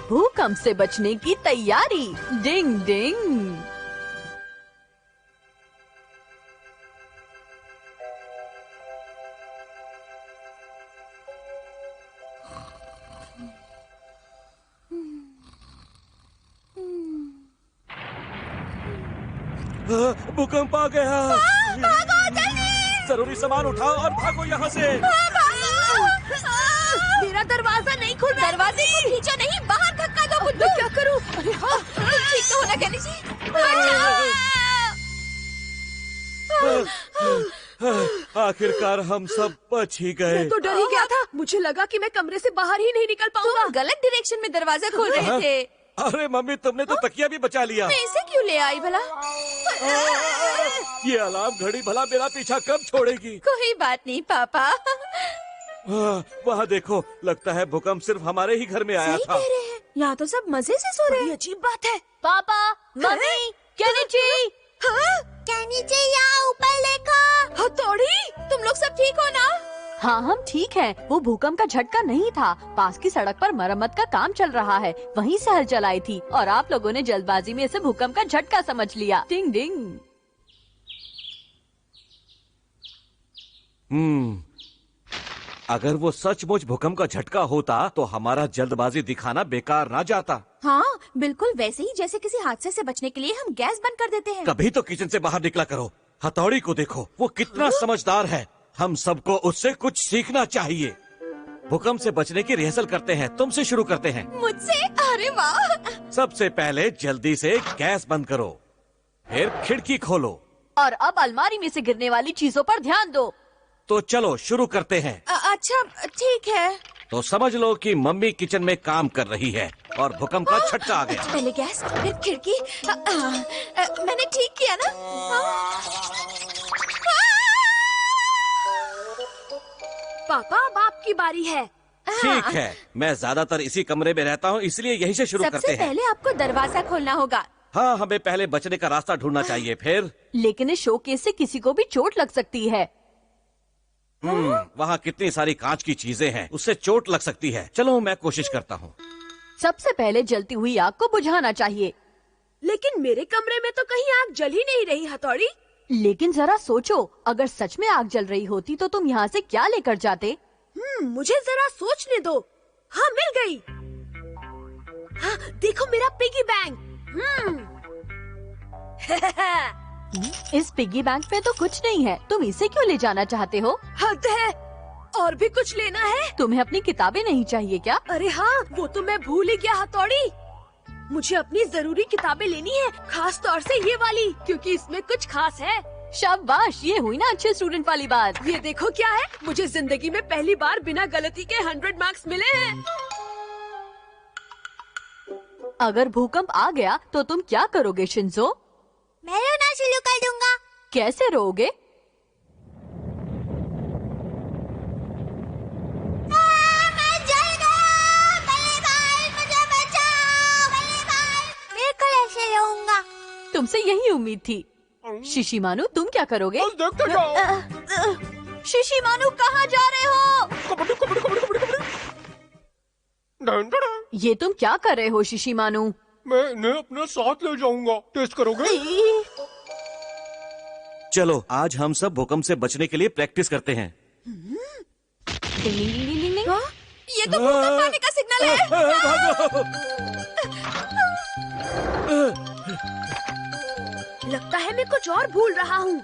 भूकंप से बचने की तैयारी। डिंग डिंग। भूकंप आ गया। भागो जल्दी। जरूरी सामान उठाओ और भागो यहाँ से। मेरा दरवाजा नहीं खुल रहा। दरवाजे को खींचो नहीं, बाहर धक्का दो। बुद्धू क्या करूं? अरे हाँ, ठीक तो होना कहनी जी। आखिरकार हम सब बच ही गए। मैं तो डर ही गया था। मुझे लगा कि मैं कमरे से बाहर ही नहीं निकल पाऊंगा। तुम गलत डायरेक्शन में दरवाजा खोल रहे थे। अरे मम्मी, तुमने तो तकिया भी बचा लिया। मैं इसे क्यों ले आई भला? ये अलार्म घड़ी भला मेरा पीछा कब छोड़ेगी? कोई बात नहीं पापा। वहाँ देखो, लगता है भूकंप सिर्फ हमारे ही घर में आया था। कह रहे हैं, यहाँ तो सब मजे से सो रहे हैं। अजीब बात है। पापा, मम्मी, केनिची। केनिची, यहाँ ऊपर देखो। हथौड़ी, तुम लोग सब ठीक हो ना? हाँ, हम ठीक हैं। वो भूकंप का झटका नहीं था। पास की सड़क पर मरम्मत का काम चल रहा है, वहीं से हलचल आई थी और आप लोगों ने जल्दबाजी में इसे भूकंप का झटका समझ लिया। डिंग डिंग। अगर वो सचमुच भूकंप का झटका होता तो हमारा जल्दबाजी दिखाना बेकार ना जाता। हाँ, बिल्कुल वैसे ही जैसे किसी हादसे से बचने के लिए हम गैस बंद कर देते हैं। कभी तो किचन से बाहर निकला करो। हथौड़ी को देखो, वो कितना समझदार है। हम सबको उससे कुछ सीखना चाहिए। भूकंप से बचने की रिहर्सल करते हैं। तुमसे शुरू करते हैं। मुझसे? अरे वाह। सबसे पहले जल्दी से गैस बंद करो, फिर खिड़की खोलो और अब अलमारी में से गिरने वाली चीजों पर ध्यान दो। तो चलो शुरू करते हैं। अच्छा ठीक है। तो समझ लो कि मम्मी किचन में काम कर रही है और भूकंप का झटका आ गया। पहले गैस, फिर खिड़की। मैंने ठीक किया ना? पापा, अब आपकी बारी है। ठीक है, मैं ज्यादातर इसी कमरे में रहता हूँ, इसलिए यहीं से शुरू करते हैं। सबसे पहले आपको दरवाजा खोलना होगा। हाँ, हमें पहले बचने का रास्ता ढूंढना चाहिए। फिर लेकिन इस शोकेस से किसी को भी चोट लग सकती है। वहाँ कितनी सारी कांच की चीजें हैं, उससे चोट लग सकती है। चलो मैं कोशिश करता हूँ। सबसे पहले जलती हुई आग को बुझाना चाहिए। लेकिन मेरे कमरे में तो कहीं आग जल ही नहीं रही हथौड़ी। लेकिन जरा सोचो, अगर सच में आग जल रही होती तो तुम यहाँ से क्या लेकर जाते? मुझे जरा सोचने दो। हाँ, मिल गई। हाँ, देखो मेरा पिगी बैंक। इस पिगी बैंक पे तो कुछ नहीं है, तुम इसे क्यों ले जाना चाहते हो? हद है, और भी कुछ लेना है? तुम्हें अपनी किताबें नहीं चाहिए क्या? अरे हाँ, वो तो मैं भूल ही गया हथौड़ी। मुझे अपनी जरूरी किताबें लेनी है, खास तौर से ये वाली, क्योंकि इसमें कुछ खास है। शाबाश, ये हुई ना अच्छे स्टूडेंट वाली बात। ये देखो क्या है, मुझे जिंदगी में पहली बार बिना गलती के 100 मार्क्स मिले हैं। अगर भूकंप आ गया तो तुम क्या करोगे शिंजो? मैं रोना शुरू कर दूंगा। कैसे रोओगे? मैं जल गया। बल्ले भाई, मुझे बचाओ। बल्ले भाई, मैं कैसे रहूंगा? तुमसे यही उम्मीद थी। शिशिमानु, तुम क्या करोगे? देखते जाओ। शिशिमानु, कहाँ जा रहे हो? कबड्डी कबड्डी कबड्डी कबड्डी कबड्डी। ये तुम क्या कर रहे हो शिशिमानु? मैं इन्हें अपने साथ ले जाऊंगा। टेस्ट करोगे? चलो, आज हम सब भूकंप से बचने के लिए प्रैक्टिस करते हैं। डिंग डिंग डिंग डिंग डिंग। ये तो भूकंप आने का सिग्नल है। भागो। लगता है मैं कुछ और भूल रहा हूँ।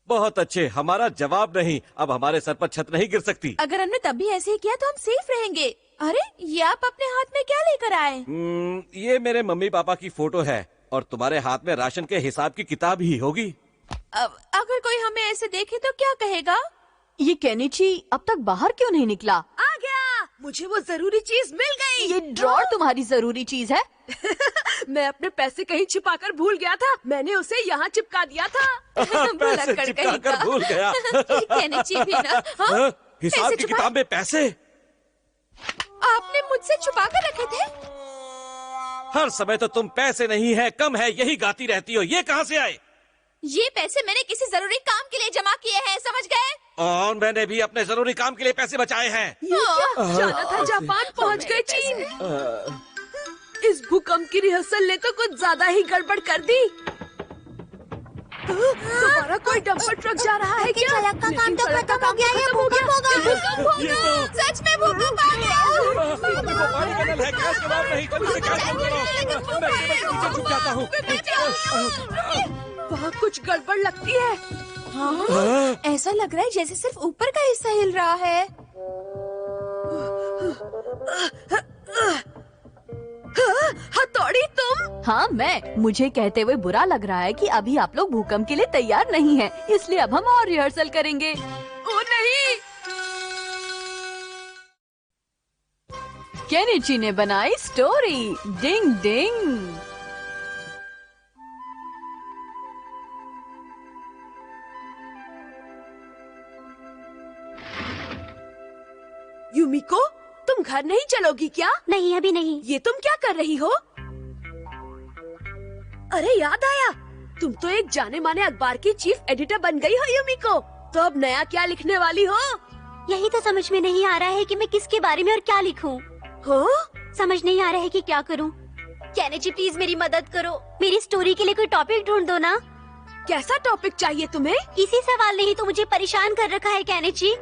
बहुत अच्छे, हमारा जवाब नहीं। अब हमारे सर पर छत नहीं गिर सकती। अगर हमने तब भी ऐसे ही किया तो हम सेफ रहेंगे। अरे, ये आप अपने हाथ में क्या लेकर आए? ये मेरे मम्मी पापा की फोटो है और तुम्हारे हाथ में राशन के हिसाब की किताब ही होगी। अगर कोई हमें ऐसे देखे तो क्या कहेगा? ये केनिची अब तक बाहर क्यों नहीं निकला? आ गया, मुझे वो जरूरी चीज मिल गई। ये ड्रॉर तुम्हारी जरूरी चीज है? मैं अपने पैसे कहीं छिपाकर भूल गया था, मैंने उसे यहाँ चिपका दिया था। पैसे चिपकाकर भूल गया। केनिची भी ना। हाँ? हिसाब की किताब में पैसे? आपने मुझसे छुपा कर रखे थे? हर समय तो तुम पैसे नहीं है, कम है, यही गाती रहती हो। ये कहाँ से आए? ये पैसे मैंने किसी जरूरी काम के लिए जमा किए हैं, समझ गए? और मैंने भी अपने जरूरी काम के लिए पैसे बचाए हैं। ये क्या? जाना था जापान, पहुंच गए चीन। इस भूकंप की रिहर्सल ने तो कुछ ज्यादा ही गड़बड़ कर दी। दोबारा कोई डंपर ट्रक जा रहा है क्या? सड़क का काम तो खत्म हो गया, ये भूकंप होगा। भूकंप होगा। सच में भूकंप आ गया। वहाँ कुछ गड़बड़ लगती है। हाँ, ऐसा लग रहा है जैसे सिर्फ ऊपर का हिस्सा हिल रहा है। हथौड़ी तुम? हाँ मैं। मुझे कहते हुए बुरा लग रहा है कि अभी आप लोग भूकंप के लिए तैयार नहीं हैं, इसलिए अब हम और रिहर्सल करेंगे। ओ नहीं। केनिची ने बनाई स्टोरी। डिंग डिंग। युमिको, तुम घर नहीं चलोगी क्या? नहीं, अभी नहीं। ये तुम क्या कर रही हो? अरे याद आया, तुम तो एक जाने माने अखबार की चीफ एडिटर बन गई हो युमिको। तो अब नया क्या लिखने वाली हो? यही तो समझ में नहीं आ रहा है कि मैं किसके बारे में और क्या लिखूं। हो? समझ नहीं आ रहा है कि क्या करूं। केनिची प्लीज मेरी मदद करो। मेरी स्टोरी के लिए कोई टॉपिक ढूंढ दो ना। कैसा टॉपिक चाहिए तुम्हें? इसी सवाल ने ही तो मुझे परेशान कर रखा है केनिची।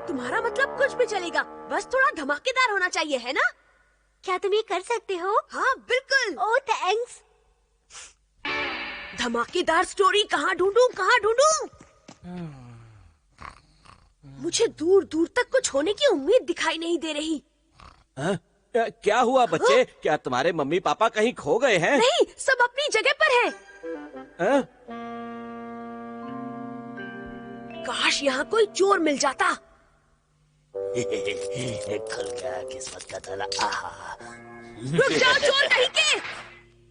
तुम्हारा मतलब कुछ भी चलेगा, बस थोड़ा धमाकेदार होना चाहिए, है ना? क्या तुम ये कर सकते हो? हाँ बिल्कुल। ओह थैंक्स। धमाकेदार स्टोरी कहाँ ढूंढूं, कहाँ ढूंढूं? मुझे दूर दूर तक कुछ होने की उम्मीद दिखाई नहीं दे रही। क्या हुआ बच्चे? क्या तुम्हारे मम्मी पापा कहीं खो गए हैं? नहीं, सब अपनी जगह पर है। काश यहाँ कोई चोर मिल जाता। खुल गया किस्मत का ताला। रुक जाओ चोर कहीं के।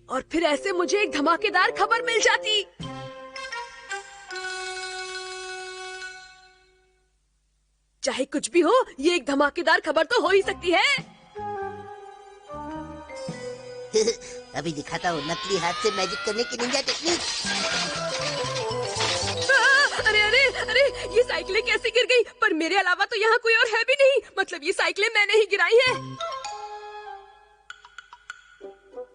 और फिर ऐसे मुझे एक धमाकेदार खबर मिल जाती। चाहे कुछ भी हो, ये एक धमाकेदार खबर तो हो ही सकती है। अभी दिखाता हूँ नकली हाथ से मैजिक करने की निंजा टेक्निक। अरे अरे अरे, ये साइकिलें कैसे गिर गई? पर मेरे अलावा तो यहाँ कोई और है भी नहीं। मतलब ये साइकिलें मैंने ही गिराई है।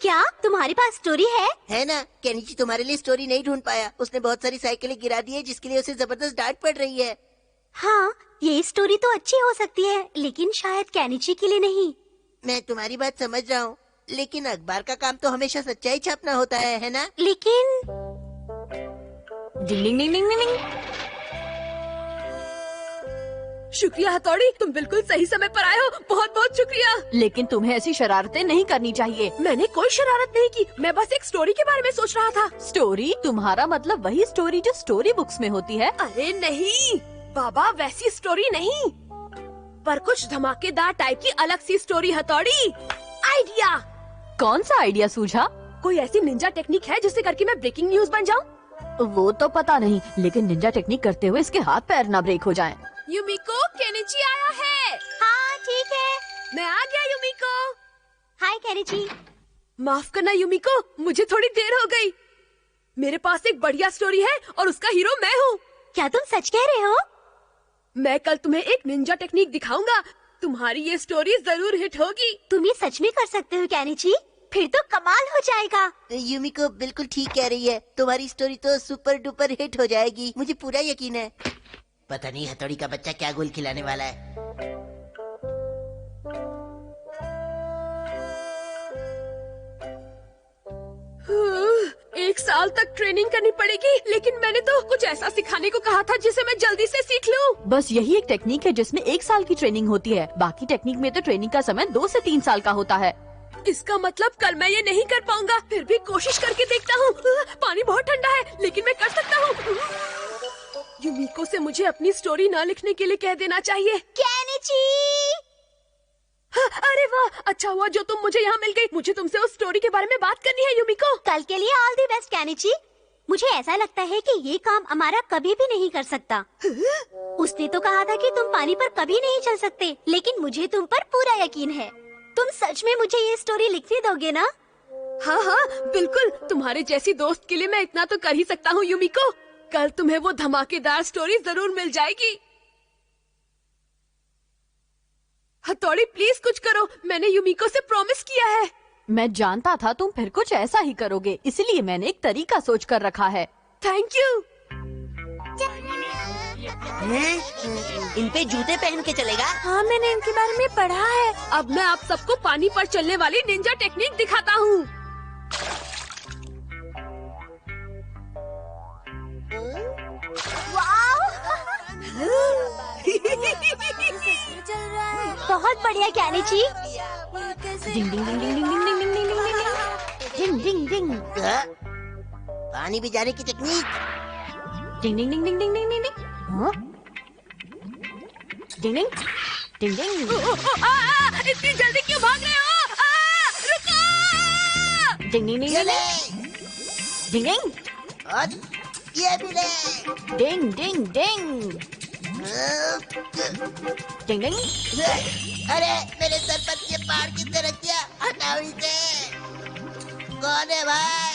क्या तुम्हारे पास स्टोरी है ना? केनिची तुम्हारे लिए स्टोरी नहीं ढूंढ पाया। उसने बहुत सारी साइकिलें गिरा दी है, जिसके लिए उसे जबरदस्त डांट पड़ रही है। हाँ, ये स्टोरी तो अच्छी हो सकती है, लेकिन शायद केनिची के लिए नहीं। मैं तुम्हारी बात समझ रहा हूँ, लेकिन अखबार का काम तो हमेशा सच्चाई छापना होता है ना? लेकिन डिंग डिंग डिंग डिंग डिंग। शुक्रिया हथौड़ी, तुम बिल्कुल सही समय पर आए हो। बहुत बहुत शुक्रिया। लेकिन तुम्हें ऐसी शरारतें नहीं करनी चाहिए। मैंने कोई शरारत नहीं की, मैं बस एक स्टोरी के बारे में सोच रहा था। स्टोरी? तुम्हारा मतलब वही स्टोरी जो स्टोरी बुक्स में होती है? अरे नहीं बाबा, वैसी स्टोरी नहीं, पर कुछ धमाकेदार टाइप की अलग सी स्टोरी हथौड़ी। आइडिया। कौन सा आइडिया सूझा? कोई ऐसी निंजा टेक्निक है जिससे करके मैं ब्रेकिंग न्यूज बन जाऊं? वो तो पता नहीं, लेकिन निंजा टेक्निक करते हुए इसके हाथ पैर ना ब्रेक हो जाएं। युमिको, केनिची आया है। हाँ ठीक है। मैं आ गया युमिको। हाय केनिची। माफ करना युमिको, मुझे थोड़ी देर हो गई। मेरे पास एक बढ़िया स्टोरी है और उसका हीरो मैं हूँ। क्या तुम सच कह रहे हो? मैं कल तुम्हें एक निंजा टेक्निक दिखाऊंगा। तुम्हारी ये स्टोरी जरूर हिट होगी। तुम ये सच में कर सकते हो केनिची? फिर तो कमाल हो जाएगा। युमिको बिल्कुल ठीक कह रही है। तुम्हारी स्टोरी तो सुपर डुपर हिट हो जाएगी, मुझे पूरा यकीन है। पता नहीं हथौड़ी का बच्चा क्या गोल खिलाने वाला है। एक साल तक ट्रेनिंग करनी पड़ेगी, लेकिन मैंने तो कुछ ऐसा सिखाने को कहा था जिसे मैं जल्दी से सीख लूं। बस यही एक टेक्निक है जिसमें 1 साल की ट्रेनिंग होती है। बाकी टेक्निक में तो ट्रेनिंग का समय 2 से 3 साल का होता है। इसका मतलब कल मैं ये नहीं कर पाऊंगा। फिर भी कोशिश करके देखता हूँ। पानी बहुत ठंडा है, लेकिन मैं कर सकता हूँ। युमिको से मुझे अपनी स्टोरी न लिखने के लिए कह देना चाहिए। केनिची! अरे वाह, अच्छा हुआ जो तुम मुझे यहाँ मिल गई। मुझे तुमसे उस स्टोरी के बारे में बात करनी है युमिको। कल के लिए ऑल दी बेस्ट केनिची। मुझे ऐसा लगता है कि ये काम अमारा कभी भी नहीं कर सकता। उसने तो कहा था कि तुम पानी पर कभी नहीं चल सकते, लेकिन मुझे तुम पर पूरा यकीन है। तुम सच में मुझे ये स्टोरी लिखने दोगे ना? हाँ हाँ बिल्कुल, तुम्हारे जैसी दोस्त के लिए मैं इतना तो कर ही सकता हूँ युमिको। कल तुम्हें वो धमाकेदार स्टोरी जरूर मिल जाएगी। हथौड़ी प्लीज कुछ करो, मैंने यूमिको से प्रॉमिस किया है। मैं जानता था तुम फिर कुछ ऐसा ही करोगे, इसलिए मैंने एक तरीका सोच कर रखा है। Thank you. इन पे जूते पहन के चलेगा? हाँ, मैंने इनके बारे में पढ़ा है। अब मैं आप सबको पानी पर चलने वाली निंजा टेक्निक दिखाता हूँ। बहुत बढ़िया कैनिची। डिंग डिंग डिंग डिंग डिंग डिंग डिंग डिंग डिंग डिंग डिंग डिंग। पानी भी जाने की टेक्निक। डिंग डिंग डिंग डिंग डिंग डिंग डिंग। हाँ? डिंग डिंग डिंग डिंग। इतनी जल्दी क्यों भाग रहे हो? रुको! डिंग डिंग डिंग ये ले, डिंग डिंग और ये भी ले। डिंग डिंग डिंग डिंग डिंग। अरे मेरे सर पर ये पहाड़ किसने रख दिया? हटाओ इसे। कौन है भाई?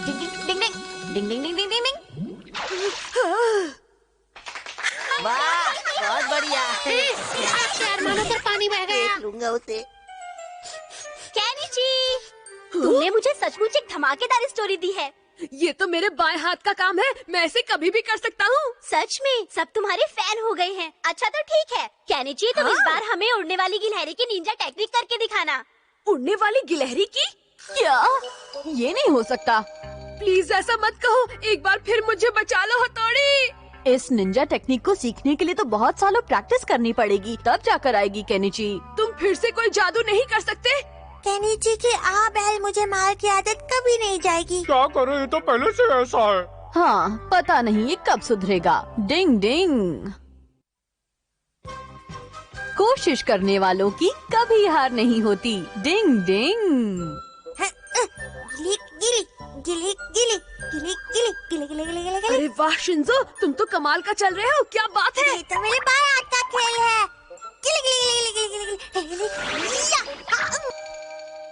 डिंग डिंग डिंग डिंग डिंग डिंग डिंग डिंग। वाह, बहुत बढ़िया। मानो सर पानी बह देख लूंगा उसे। कैनिची, तुमने मुझे सचमुच एक धमाकेदार स्टोरी दी है। ये तो मेरे बाएं हाथ का काम है, मैं ऐसे कभी भी कर सकता हूँ। सच में सब तुम्हारे फैन हो गए हैं। अच्छा तो ठीक है कैनिची, तुम इस बार हमें उड़ने वाली गिलहरी की निंजा टेक्निक करके दिखाना। उड़ने वाली गिलहरी की? क्या? ये नहीं हो सकता। प्लीज ऐसा मत कहो, एक बार फिर मुझे बचा लो हथौड़ी। इस निंजा टेक्निक को सीखने के लिए तो बहुत सालों प्रैक्टिस करनी पड़ेगी, तब जाकर आएगी केनिची। तुम फिर से कोई जादू नहीं कर सकते? कैनिची की आ बहल मुझे मार की आदत कभी नहीं जाएगी। क्या करें, ये तो पहले से ऐसा है। हाँ, पता नहीं ये कब सुधरेगा। डिंग डिंग। कोशिश करने वालों की कभी हार नहीं होती। डिंग डिंग। गिली गिली गिली गिली गिली गिली गिली गिली गिली गिली गिली। अरे वाह शिंजो, तुम तो कमाल का चल रहे हो, क्या बात है। ये तो मेरे बाएं हाथ का खेल है। गिली गिली गिली गिली गिली गिली गिली। या!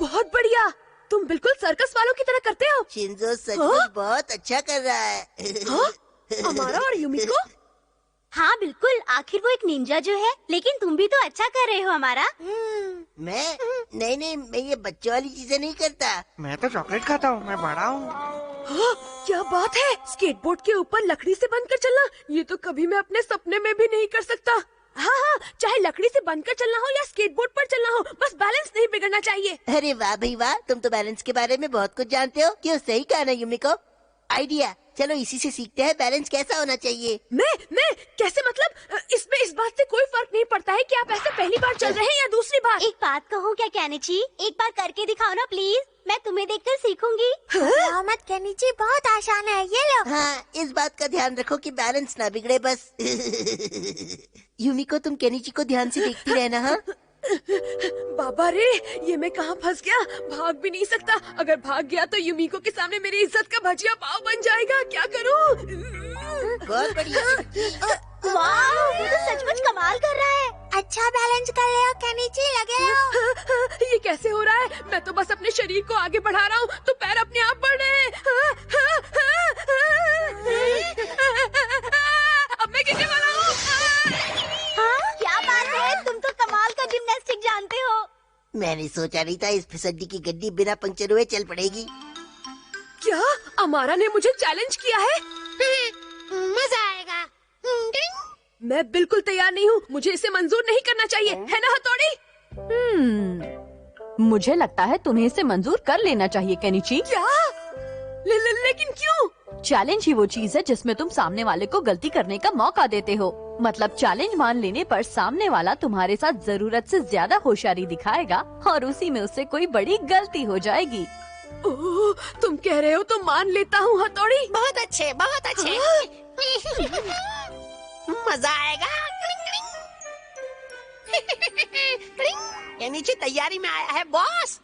बहुत बढ़िया, तुम बिल्कुल सर्कस वालों की तरह करते हो। शिंजो सचमुच बहुत अच्छा कर रहा है। हमारा और यूमिको? हाँ बिल्कुल, आखिर वो एक निंजा जो है। लेकिन तुम भी तो अच्छा कर रहे हो हमारा। मैं नहीं, मैं ये बच्चों वाली चीजें नहीं करता। मैं तो चॉकलेट खाता हूँ, मैं बड़ा हूँ। हाँ, क्या बात है, स्केटबोर्ड के ऊपर लकड़ी से बंधकर चलना, ये तो कभी मैं अपने सपने में भी नहीं कर सकता। हाँ, चाहे लकड़ी से बंधकर चलना हो या स्केटबोर्ड पर चलना हो, बस बैलेंस नहीं बिगड़ना चाहिए। अरे वाह भाई वाह, तुम तो बैलेंस के बारे में बहुत कुछ जानते हो। क्यों, सही कहा ना यूमिको? आइडिया, चलो इसी से सीखते हैं बैलेंस कैसा होना चाहिए। मैं कैसे मतलब? इसमें इस बात से कोई फर्क नहीं पड़ता है कि आप ऐसे पहली बार चल रहे हैं या दूसरी बार। एक बात कहूँ क्या कैनिची, एक बार करके दिखाओ ना प्लीज, मैं तुम्हें देखकर सीखूंगी। मत कैनिची, बहुत आसान है, ये लो। हाँ, इस बात का ध्यान रखो कि बैलेंस ना बिगड़े बस। यूमिको, तुम केनिची को ध्यान से देखती रहना। हाँ बाबा रे, ये मैं कहाँ फंस गया, भाग भी नहीं सकता। अगर भाग गया तो यूमिको के सामने मेरी इज्जत का भजिया पाव बन जाएगा, क्या करूँ? बहुत बढ़िया। वाह, वो तो सचमुच कमाल कर रहा है। अच्छा बैलेंस कर रहे हो कैनिची, लगे हो। ये कैसे हो रहा है? मैं तो बस अपने शरीर को आगे बढ़ा रहा हूँ तो पैर अपने आप बढ़ रहे हैं। अब मैं गिरने वाला हूँ। हाँ, क्या बात है, तुम तो कमाल का जिम्नास्टिक जानते हो। मैंने सोचा नहीं था इस फिसड्डी की गड्डी बिना पंक्चर हुए चल पड़ेगी। क्या अमारा ने मुझे चैलेंज किया है? मजा आएगा। मैं बिल्कुल तैयार नहीं हूँ, मुझे इसे मंजूर नहीं करना चाहिए, है ना हथौड़ी? मुझे लगता है तुम्हें इसे मंजूर कर लेना चाहिए केनिची। क्या? लेकिन क्यों? चैलेंज ही वो चीज है जिसमें तुम सामने वाले को गलती करने का मौका देते हो। मतलब चैलेंज मान लेने पर सामने वाला तुम्हारे साथ जरूरत से ज्यादा होशियारी दिखाएगा और उसी में उससे कोई बड़ी गलती हो जाएगी। ओह, तुम कह रहे हो तो मान लेता हूँ हथौड़ी। बहुत अच्छे, बहुत अच्छे। मजा आएगा। केनिची तैयारी में आया है बॉस।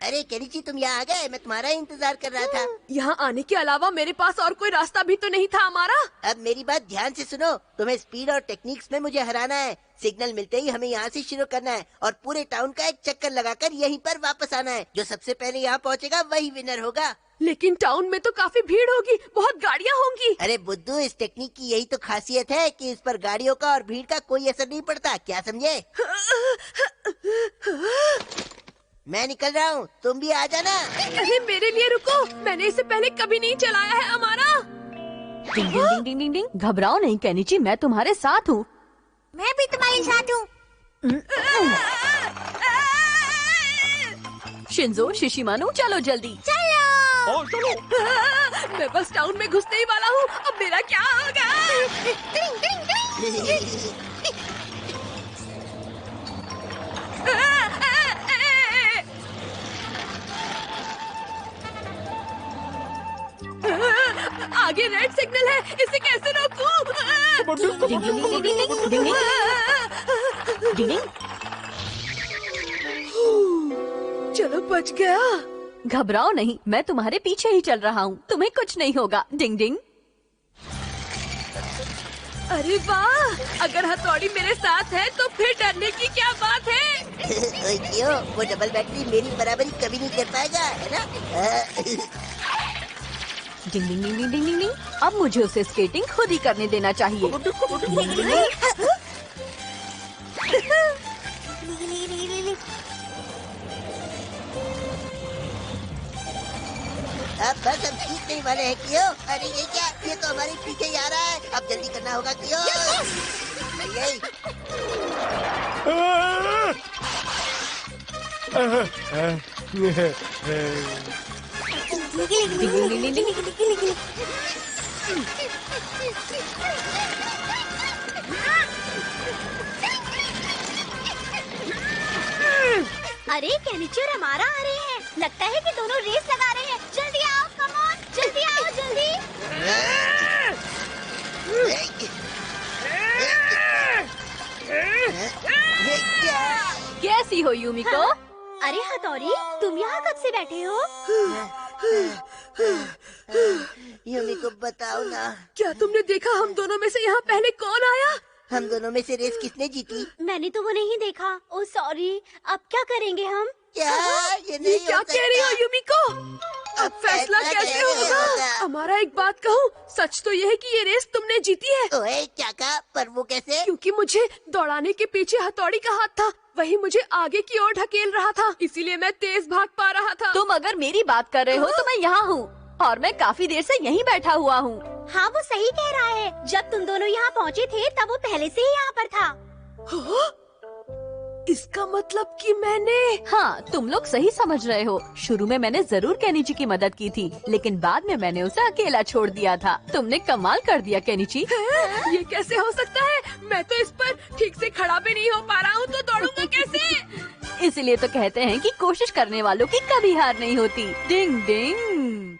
अरे केनिची, तुम यहाँ आ गए, मैं तुम्हारा इंतजार कर रहा था। यहाँ आने के अलावा मेरे पास और कोई रास्ता भी तो नहीं था हमारा। अब मेरी बात ध्यान से सुनो, तुम्हें स्पीड और टेक्निक्स में मुझे हराना है। सिग्नल मिलते ही हमें यहाँ से शुरू करना है और पूरे टाउन का एक चक्कर लगाकर यहीं पर वापस आना है। जो सबसे पहले यहाँ पहुँचेगा वही विनर होगा। लेकिन टाउन में तो काफी भीड़ होगी, बहुत गाड़ियाँ होंगी। अरे बुद्धू, इस टेक्निक की यही तो खासियत है कि इस पर गाड़ियों का और भीड़ का कोई असर नहीं पड़ता, क्या समझे? मैं निकल रहा हूँ, तुम भी आ जाना। अरे मेरे लिए रुको, मैंने इसे पहले कभी नहीं चलाया है अमारा। डिंग डिंग डिंग डिंग डिंग डिंग। घबराओ नहीं केनिची, मैं तुम्हारे साथ हूँ। मैं भी तुम्हारे साथ हूँ। शिंजो, शिशिमानु, चलो जल्दी। चलो। चलो। मैं बस टाउन में घुसने ही वाला हूँ, अब मेरा क्या होगा? आगे रेड सिग्नल है, इसे कैसे रोकूं? डिंग डिंग डिंग डिंग डिंग डिंग डिंग डिंग। चलो बच गया। घबराओ नहीं, मैं तुम्हारे पीछे ही चल रहा हूँ, तुम्हें कुछ नहीं होगा। डिंग डिंग। अरे वाह, अगर हथौड़ी मेरे साथ है तो फिर डरने की क्या बात है? ओए क्यों, वो डबल बैटरी मेरी बराबरी कभी नहीं कर पाएगा, है ना? डिंग डिंग डिंग डिंग डिंग डिंग। अब मुझे उसे स्केटिंग खुद ही करने देना चाहिए। अब बस हम जीतने वाले हैं क्यों? अरे ये क्या, ये तो हमारे पीछे ही आ रहा है, अब जल्दी करना होगा क्यों? यही डिंग डिंग डिंग डिंग डिंग। अरे केनिची और अमारा आ रहे हैं। लगता है कि दोनों रेस लगा रहे हैं। जल्दी आओ, कम ऑन, जल्दी आओ, जल्दी। ये क्या? कैसी हो यूमिको? अरे हथौड़ी, तुम यहाँ कब से बैठे हो? यूमी को बताओ ना, क्या तुमने देखा हम दोनों में से यहाँ पहले कौन आया? हम दोनों में से रेस किसने जीती? मैंने तो वो नहीं देखा। ओ सॉरी, अब क्या करेंगे हम? क्या ये ये नहीं क्या हो कह रही हो सकता। यूमिको? अब फैसला कैसे होगा? हमारा एक बात कहूँ, सच तो ये है कि ये रेस तुमने जीती है, ओए क्या कहा, पर वो कैसे? क्योंकि मुझे दौड़ाने के पीछे हथौड़ी का हाथ था, वही मुझे आगे की ओर ढकेल रहा था, इसीलिए मैं तेज भाग पा रहा था। तुम अगर मेरी बात कर रहे हो तो मैं यहाँ हूँ और मैं काफी देर से यहीं बैठा हुआ हूँ। हाँ, वो सही कह रहा है। जब तुम दोनों यहाँ पहुँचे थे तब वो पहले से ही यहाँ पर था। हाँ? इसका मतलब कि मैंने हाँ, तुम लोग सही समझ रहे हो। शुरू में मैंने जरूर केनिची की मदद की थी, लेकिन बाद में मैंने उसे अकेला छोड़ दिया था। तुमने कमाल कर दिया केनिची। ये कैसे हो सकता है? मैं तो इस पर ठीक से खड़ा भी नहीं हो पा रहा हूँ, तो दौड़ूंगा कैसे? इसलिए तो कहते हैं कि कोशिश करने वालों की कभी हार नहीं होती। डिंग डिंग।